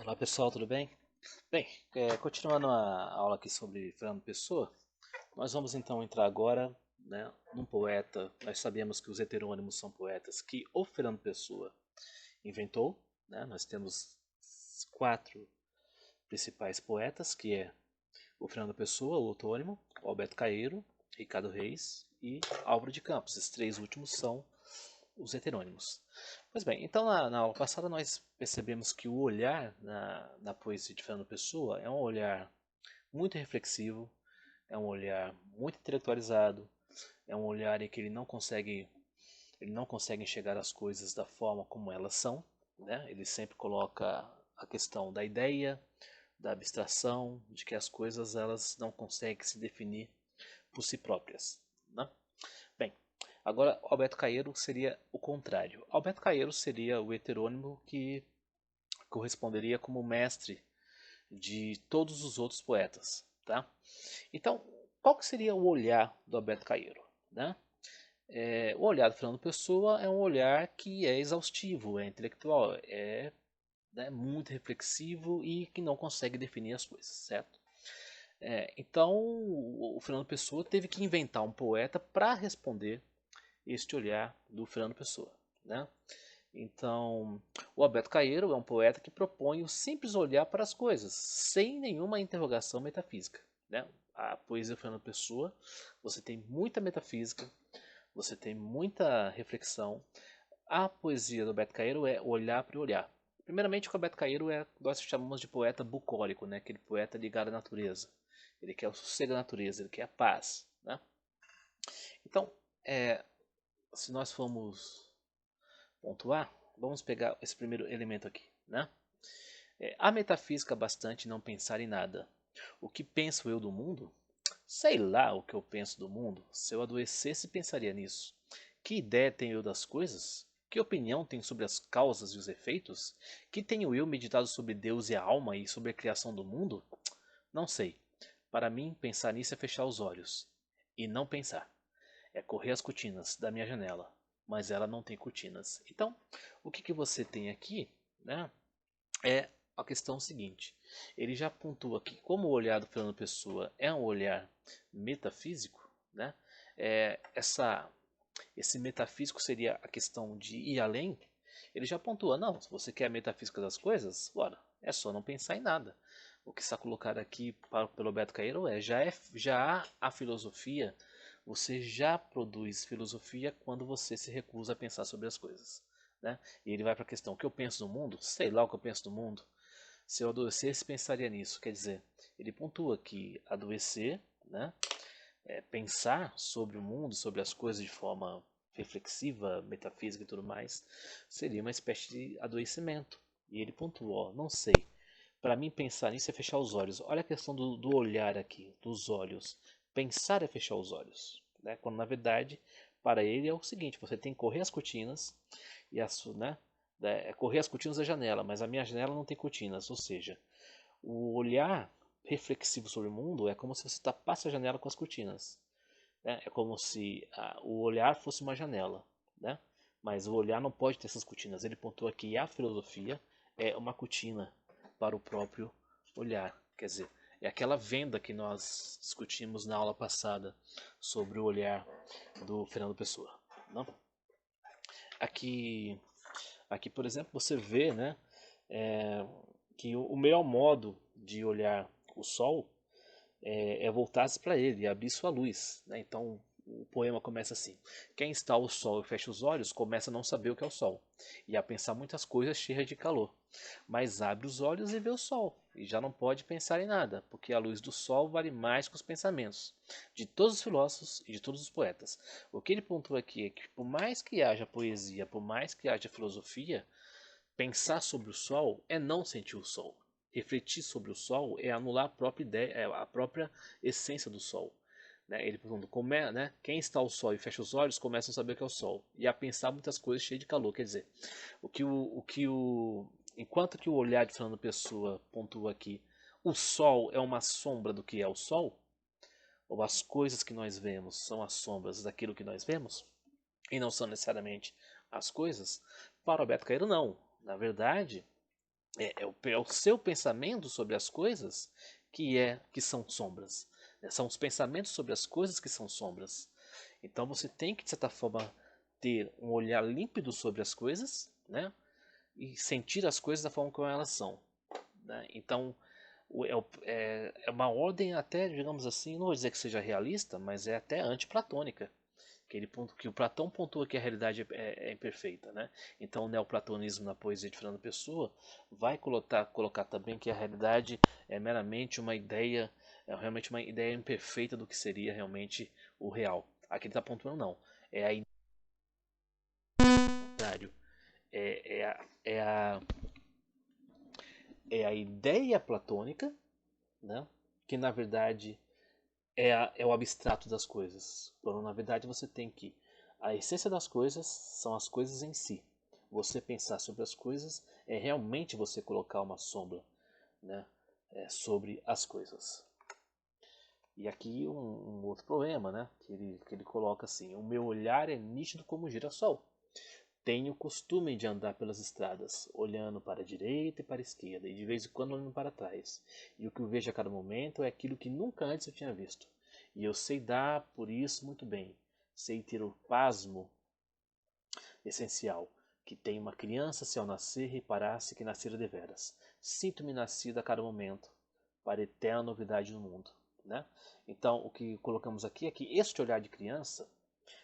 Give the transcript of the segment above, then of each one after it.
Olá pessoal, tudo bem? Bem, continuando a aula aqui sobre Fernando Pessoa, nós vamos então entrar agora, né, num poeta. Nós sabemos que os heterônimos são poetas que o Fernando Pessoa inventou, né? Nós temos quatro principais poetas, que é o Fernando Pessoa, o autônimo, o Alberto Caeiro, Ricardo Reis e Álvaro de Campos. Esses três últimos são os heterônimos. Pois bem, então na aula passada nós percebemos que o olhar na poesia de Fernando Pessoa é um olhar muito reflexivo, é um olhar muito intelectualizado, é um olhar em que ele não consegue enxergar as coisas da forma como elas são, né? Ele sempre coloca a questão da ideia, da abstração, de que as coisas elas não conseguem se definir por si próprias, né? Bem, agora Alberto Caeiro seria o contrário. Alberto Caeiro seria o heterônimo que corresponderia como mestre de todos os outros poetas, tá? Então, qual que seria o olhar do Alberto Caeiro, né? O olhar do Fernando Pessoa é um olhar que é exaustivo, é intelectual, é, né, muito reflexivo e que não consegue definir as coisas, certo? Então, o Fernando Pessoa teve que inventar um poeta para responder este olhar do Fernando Pessoa, né? Então, o Alberto Caeiro é um poeta que propõe o simples olhar para as coisas, sem nenhuma interrogação metafísica, né? A poesia do Fernando Pessoa, você tem muita metafísica, você tem muita reflexão. A poesia do Alberto Caeiro é olhar para o olhar. Primeiramente, o Alberto Caeiro nós chamamos de poeta bucólico, né? Aquele poeta ligado à natureza. Ele quer o sossego da natureza, ele quer a paz, né? Então, é, se nós formos pontuar, vamos pegar esse primeiro elemento aqui, né? A metafísica bastante não pensar em nada. O que penso eu do mundo? Sei lá o que eu penso do mundo. Se eu adoecesse, pensaria nisso. Que ideia tenho eu das coisas? Que opinião tenho sobre as causas e os efeitos? Que tenho eu meditado sobre Deus e a alma e sobre a criação do mundo? Não sei. Para mim, pensar nisso é fechar os olhos. E não pensar. É correr as cortinas da minha janela. Mas ela não tem cortinas. Então, o que você tem aqui, né? É a questão seguinte. Ele já pontua que como o olhar do Fernando Pessoa é um olhar metafísico, né? Esse metafísico seria a questão de ir além. Ele já pontua, não, se você quer a metafísica das coisas, bora, é só não pensar em nada. O que está colocado aqui pelo Beto Caeiro já há a filosofia, você já produz filosofia quando você se recusa a pensar sobre as coisas. Né? E ele vai para a questão: o que eu penso do mundo? Sei lá o que eu penso do mundo. Se eu adoecesse, pensaria nisso. Quer dizer, ele pontua que adoecer, né, pensar sobre o mundo, sobre as coisas de forma reflexiva, metafísica e tudo mais, seria uma espécie de adoecimento. E ele pontua: ó, não sei. Para mim, pensar nisso é fechar os olhos. Olha a questão do olhar aqui, dos olhos. Pensar é fechar os olhos. Né? Quando na verdade, para ele é o seguinte: você tem que correr as cortinas e né? Correr as cortinas da janela, mas a minha janela não tem cortinas. Ou seja, o olhar reflexivo sobre o mundo é como se você tapasse a janela com as cortinas. Né? É como se o olhar fosse uma janela. Né? Mas o olhar não pode ter essas cortinas. Ele pontua que a filosofia é uma cortina para o próprio olhar. Quer dizer, é aquela venda que nós discutimos na aula passada sobre o olhar do Fernando Pessoa. Não? Aqui, aqui, por exemplo, você vê, né, é, que o melhor modo de olhar o sol é voltar-se para ele e abrir sua luz. Né? Então o poema começa assim: quem está ao sol e fecha os olhos começa a não saber o que é o sol e a pensar muitas coisas cheias de calor, mas abre os olhos e vê o sol e já não pode pensar em nada, porque a luz do sol vale mais que os pensamentos de todos os filósofos e de todos os poetas. O que ele pontua aqui é que por mais que haja poesia, por mais que haja filosofia, pensar sobre o sol é não sentir o sol. Refletir sobre o sol é anular a própria ideia, a própria essência do sol. Né? Ele pergunta, né? Quem está ao sol e fecha os olhos começa a saber o que é o sol e a pensar muitas coisas cheias de calor. Quer dizer, enquanto que o olhar de Fernando Pessoa pontua aqui, o sol é uma sombra do que é o sol, ou as coisas que nós vemos são as sombras daquilo que nós vemos, e não são necessariamente as coisas, para o Alberto Caeiro não. Na verdade, É o seu pensamento sobre as coisas que são sombras. Né? São os pensamentos sobre as coisas que são sombras. Então você tem que, de certa forma, ter um olhar límpido sobre as coisas, né? E sentir as coisas da forma como elas são. Né? Então é uma ordem até, digamos assim, não vou dizer que seja realista, mas é até antiplatônica. Aquele ponto que o Platão pontua que a realidade é imperfeita, né? Então o neoplatonismo na poesia de Fernando Pessoa vai colocar também que a realidade é meramente uma ideia, é realmente uma ideia imperfeita do que seria realmente o real. Aqui ele está pontuando não, é a contrário, é, é, a, é, a, é a ideia platônica, né? Que na verdade é o abstrato das coisas. Quando na verdade você tem que. A essência das coisas são as coisas em si. Você pensar sobre as coisas é realmente você colocar uma sombra, né, sobre as coisas. E aqui um outro problema, né, que ele coloca assim: o meu olhar é nítido como um girassol. Tenho o costume de andar pelas estradas, olhando para a direita e para a esquerda, e de vez em quando olhando para trás. E o que eu vejo a cada momento é aquilo que nunca antes eu tinha visto. E eu sei dar por isso muito bem. Sei ter o pasmo essencial, que tem uma criança se ao nascer reparasse que nascera deveras. Sinto-me nascido a cada momento, para eterna novidade no mundo. Né? Então, o que colocamos aqui é que este olhar de criança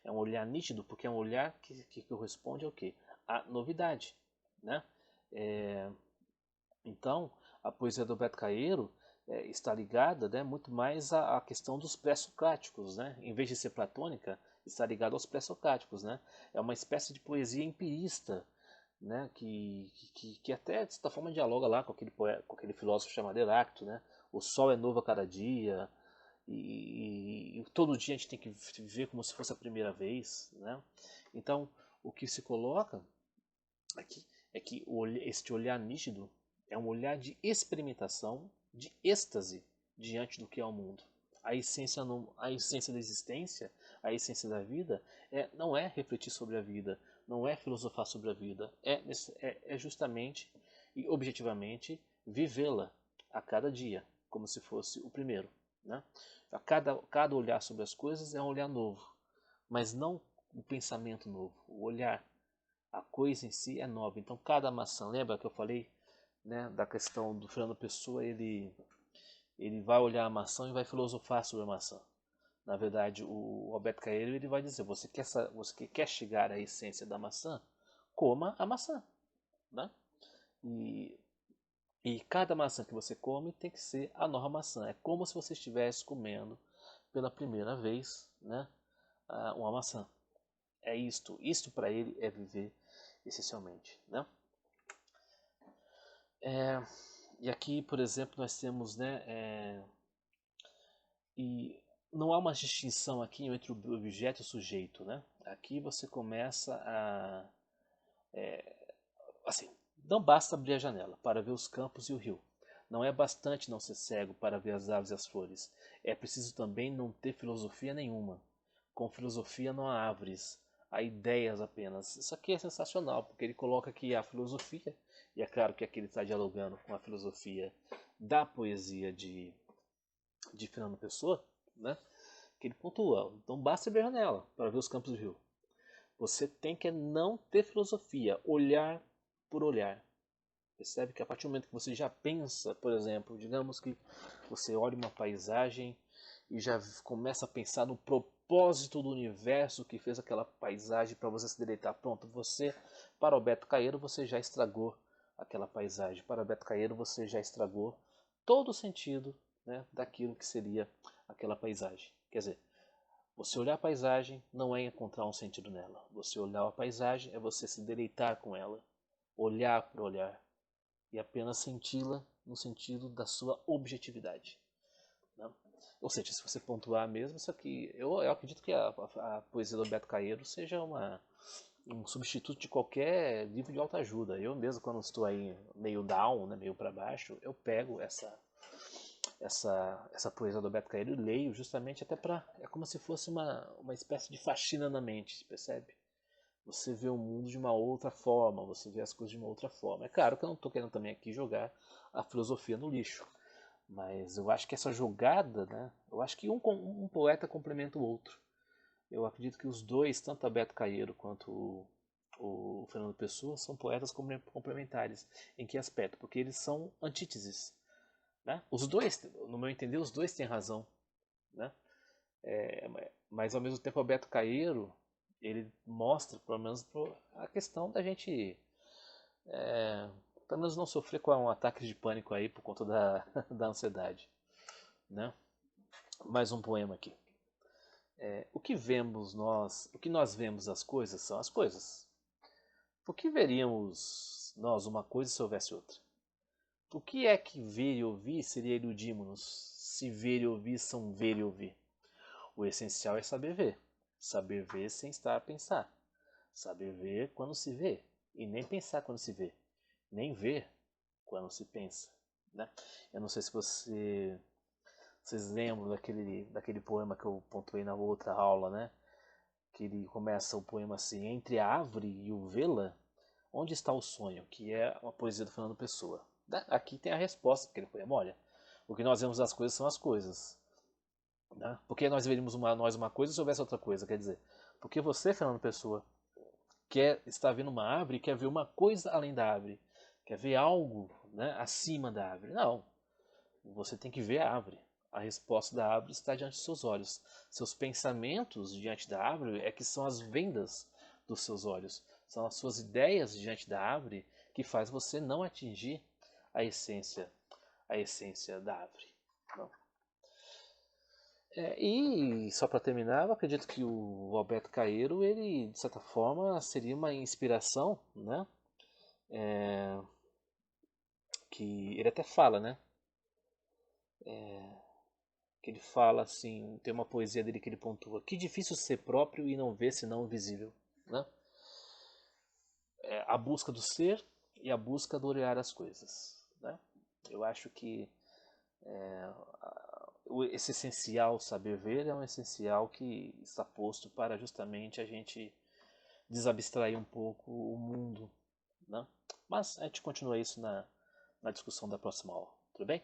é um olhar nítido, porque é um olhar que corresponde ao quê? À novidade. Né? É, então, a poesia do Beto Caeiro está ligada, né, muito mais à questão dos pré-socráticos. Né? Em vez de ser platônica, está ligada aos pré-socráticos. Né? É uma espécie de poesia empirista, né, que até, de certa forma, dialoga lá com aquele filósofo chamado Heráclito. Né? O sol é novo a cada dia, e todo dia a gente tem que viver como se fosse a primeira vez. Né? Então, o que se coloca aqui é que este olhar nítido é um olhar de experimentação, de êxtase diante do que é o mundo. A essência da existência, a essência da vida, não é refletir sobre a vida, não é filosofar sobre a vida, é justamente e objetivamente vivê-la a cada dia, como se fosse o primeiro. Né? Cada olhar sobre as coisas é um olhar novo, mas não o pensamento novo, o olhar. A coisa em si é nova. Então cada maçã, lembra que eu falei, né, da questão do Fernando Pessoa, ele vai olhar a maçã e vai filosofar sobre a maçã. Na verdade, o Alberto Caeiro ele vai dizer: você quer chegar à essência da maçã, coma a maçã. Né? E, e cada maçã que você come tem que ser a nova maçã. É como se você estivesse comendo pela primeira vez, né, uma maçã. É isto. Isto para ele é viver essencialmente. Né? É, e aqui, por exemplo, nós temos, né, e não há uma distinção aqui entre o objeto e o sujeito, né? Aqui você começa assim, não basta abrir a janela para ver os campos e o rio. Não é bastante não ser cego para ver as aves e as flores. É preciso também não ter filosofia nenhuma. Com filosofia não há árvores, há ideias apenas. Isso aqui é sensacional, porque ele coloca que a filosofia, e é claro que aqui ele está dialogando com a filosofia da poesia de Fernando Pessoa, né? Que ele pontua. Não basta abrir a janela para ver os campos do rio. Você tem que não ter filosofia, olhar por olhar. Percebe que a partir do momento que você já pensa, por exemplo, digamos que você olha uma paisagem e já começa a pensar no propósito do universo que fez aquela paisagem para você se deleitar. Pronto, você, para o Beto Caeiro, você já estragou aquela paisagem. Para o Beto Caeiro, você já estragou todo o sentido, né, daquilo que seria aquela paisagem. Quer dizer, você olhar a paisagem não é encontrar um sentido nela. Você olhar a paisagem é você se deleitar com ela, olhar por olhar e apenas senti-la no sentido da sua objetividade. Né? Ou seja, se você pontuar mesmo, isso aqui, eu acredito que a poesia do Beto Caeiro seja um substituto de qualquer livro de autoajuda. Eu mesmo, quando estou aí meio down, né, meio para baixo, eu pego essa poesia do Beto Caeiro e leio justamente até para... É como se fosse uma espécie de faxina na mente, percebe? você vê o mundo de uma outra forma, você vê as coisas de uma outra forma. É claro que eu não estou querendo também aqui jogar a filosofia no lixo, mas eu acho que essa jogada, né, eu acho que um poeta complementa o outro. Eu acredito que os dois, tanto Beto Caeiro quanto o Fernando Pessoa, são poetas complementares. Em que aspecto? Porque eles são antíteses. Né? Os dois, no meu entender, os dois têm razão. Né? Mas ao mesmo tempo, o Beto Caeiro, ele mostra, pelo menos, a questão da gente, pelo menos, não sofrer com um ataque de pânico aí por conta da, da ansiedade. Né? Mais um poema aqui. O que vemos nós, o que nós vemos as coisas são as coisas. Por que veríamos nós uma coisa se houvesse outra? O que é que ver e ouvir seria iludimos-nos, se ver e ouvir são ver e ouvir? O essencial é saber ver sem estar a pensar, saber ver quando se vê, e nem pensar quando se vê, nem ver quando se pensa. Né? Eu não sei se vocês lembram daquele poema que eu pontuei na outra aula, né? Que ele começa o poema assim: entre a árvore e o vê-la, onde está o sonho? Que é uma poesia do Fernando Pessoa. Aqui tem a resposta para aquele poema: olha, o que nós vemos das coisas são as coisas. Né? Por que nós veríamos nós uma coisa se houvesse outra coisa? Quer dizer, porque você, Fernando Pessoa, está vendo uma árvore e quer ver uma coisa além da árvore, quer ver algo, né, acima da árvore. Não, você tem que ver a árvore. A resposta da árvore está diante dos seus olhos. Seus pensamentos diante da árvore é que são as vendas dos seus olhos. São as suas ideias diante da árvore que faz você não atingir a essência, a essência da árvore. Não. E só para terminar, eu acredito que o Alberto Caeiro, ele de certa forma seria uma inspiração, né? Que ele até fala, né? Que ele fala assim, tem uma poesia dele que ele pontua: que difícil ser próprio e não ver senão o visível. Né? A busca do ser e a busca do olhar as coisas. Né? Eu acho que esse essencial saber ver é um essencial que está posto para justamente a gente desabstrair um pouco o mundo. Né? Mas a gente continua isso na discussão da próxima aula. Tudo bem?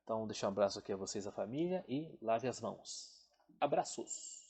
Então, deixar um abraço aqui a vocês, a família, e lave as mãos. Abraços!